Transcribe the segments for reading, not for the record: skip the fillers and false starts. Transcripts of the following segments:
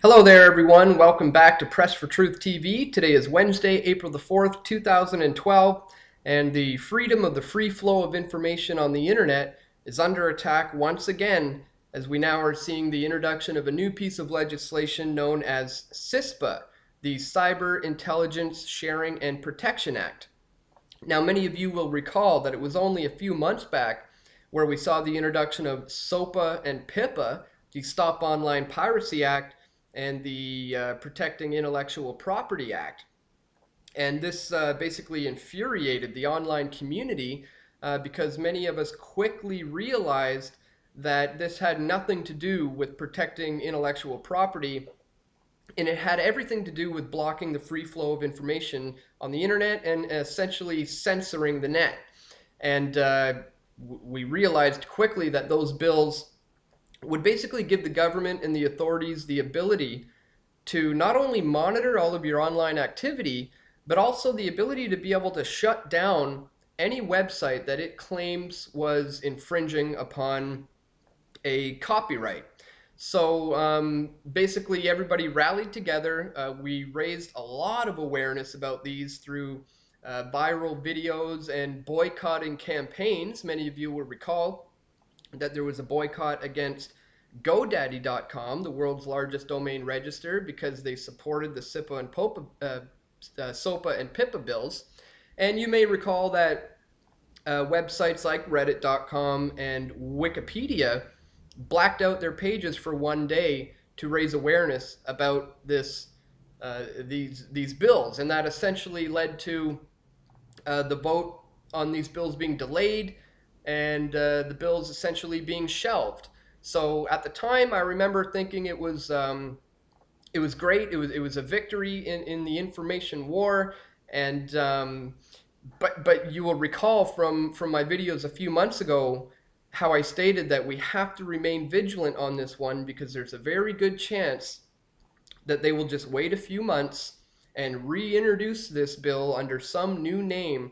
Hello there, everyone. Welcome back to Press for Truth TV. Today is Wednesday, April the 4th, 2012, and the freedom of the free flow of information on the internet is under attack once again, as we now are seeing the introduction of a new piece of legislation known as CISPA, the Cyber Intelligence Sharing and Protection Act. Now, many of you will recall that it was only a few months back where we saw the introduction of SOPA and PIPA, the Stop Online Piracy Act, and the Protecting Intellectual Property Act. And this basically infuriated the online community because many of us quickly realized that this had nothing to do with protecting intellectual property, and it had everything to do with blocking the free flow of information on the internet and essentially censoring the net. And we realized quickly that those bills would basically give the government and the authorities the ability to not only monitor all of your online activity, but also the ability to be able to shut down any website that it claims was infringing upon a copyright. So basically everybody rallied together. We raised a lot of awareness about these through viral videos and boycotting campaigns. Many of you will recall that there was a boycott against GoDaddy.com, the world's largest domain register, because they supported the SOPA and PIPA bills. And you may recall that websites like Reddit.com and Wikipedia blacked out their pages for one day to raise awareness about these bills, and that essentially led to the vote on these bills being delayed and the bills essentially being shelved. So at the time, I remember thinking it was great. It was a victory in the information war, and but you will recall from my videos a few months ago how I stated that we have to remain vigilant on this one, because there's a very good chance that they will just wait a few months and reintroduce this bill under some new name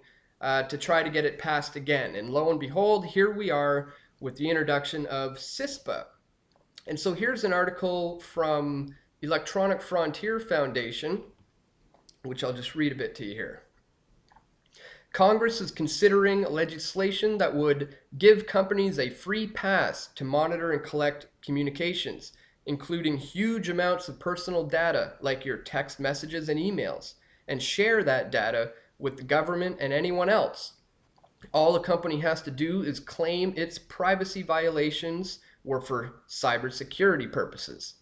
to try to get it passed again. And lo and behold, here we are with the introduction of CISPA. And so here's an article from Electronic Frontier Foundation, which I'll just read a bit to you here. Congress is considering legislation that would give companies a free pass to monitor and collect communications, including huge amounts of personal data like your text messages and emails, and share that data with the government and anyone else. All a company has to do is claim its privacy violations were for cybersecurity purposes.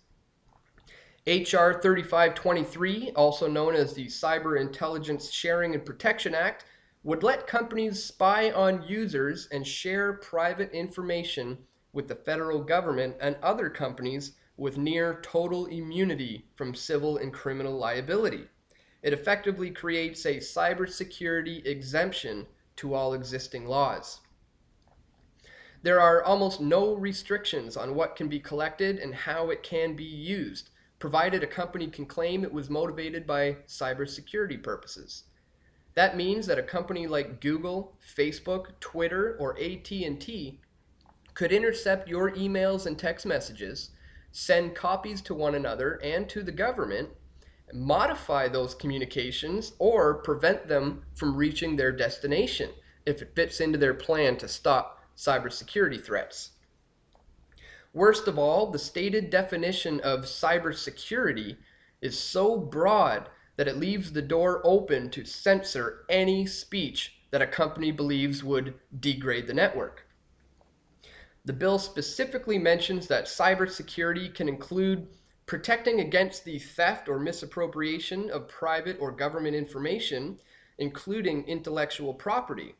H.R. 3523, also known as the Cyber Intelligence Sharing and Protection Act, would let companies spy on users and share private information with the federal government and other companies with near total immunity from civil and criminal liability. It effectively creates a cybersecurity exemption to all existing laws. There are almost no restrictions on what can be collected and how it can be used, provided a company can claim it was motivated by cybersecurity purposes. That means that a company like Google, Facebook, Twitter, or AT&T could intercept your emails and text messages, send copies to one another and to the government, modify those communications, or prevent them from reaching their destination if it fits into their plan to stop cybersecurity threats. Worst of all, the stated definition of cybersecurity is so broad that it leaves the door open to censor any speech that a company believes would degrade the network. The bill specifically mentions that cybersecurity can include protecting against the theft or misappropriation of private or government information, including intellectual property.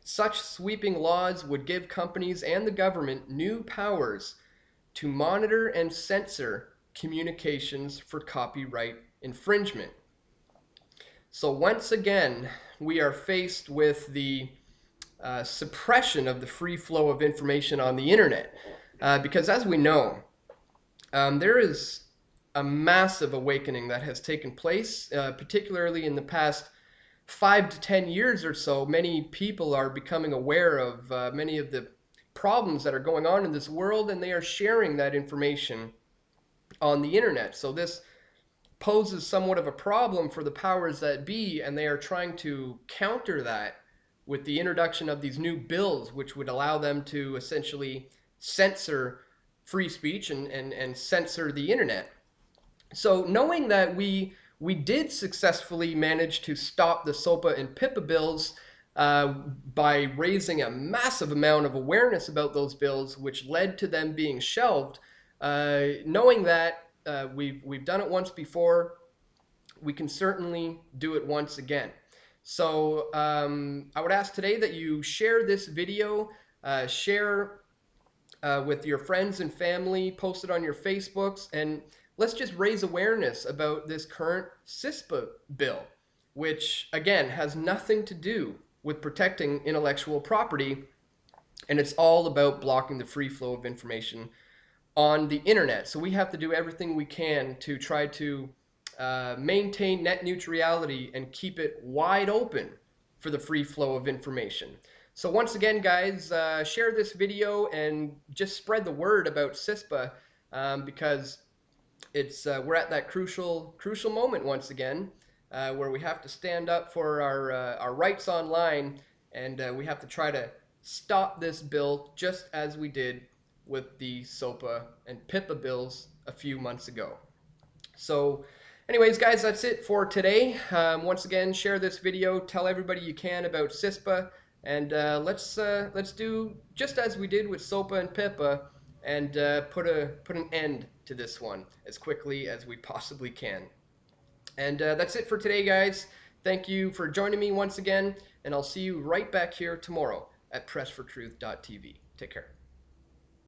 Such sweeping laws would give companies and the government new powers to monitor and censor communications for copyright infringement. So once again, we are faced with the suppression of the free flow of information on the internet. Because as we know, there is a massive awakening that has taken place, particularly in the past 5 to 10 years or so. Many people are becoming aware of many of the problems that are going on in this world, and they are sharing that information on the internet. So this poses somewhat of a problem for the powers that be, and they are trying to counter that with the introduction of these new bills, which would allow them to essentially censor free speech and censor the internet. So knowing that we did successfully manage to stop the SOPA and PIPA bills by raising a massive amount of awareness about those bills, which led to them being shelved. Knowing that we've done it once before, we can certainly do it once again. So I would ask today that you share this video, share with your friends and family, post it on your Facebooks, and let's just raise awareness about this current CISPA bill, which again has nothing to do with protecting intellectual property, and it's all about blocking the free flow of information on the internet. So we have to do everything we can to try to maintain net neutrality and keep it wide open for the free flow of information. So once again, guys, share this video and just spread the word about CISPA, because it's we're at that crucial moment once again, where we have to stand up for our rights online, and we have to try to stop this bill just as we did with the SOPA and PIPA bills a few months ago. So anyways, guys, that's it for today. Once again, share this video, tell everybody you can about CISPA, and let's do just as we did with SOPA and PIPA, and put an end to this one as quickly as we possibly can. And that's it for today, guys. Thank you for joining me once again, and I'll see you right back here tomorrow at pressfortruth.tv. Take care.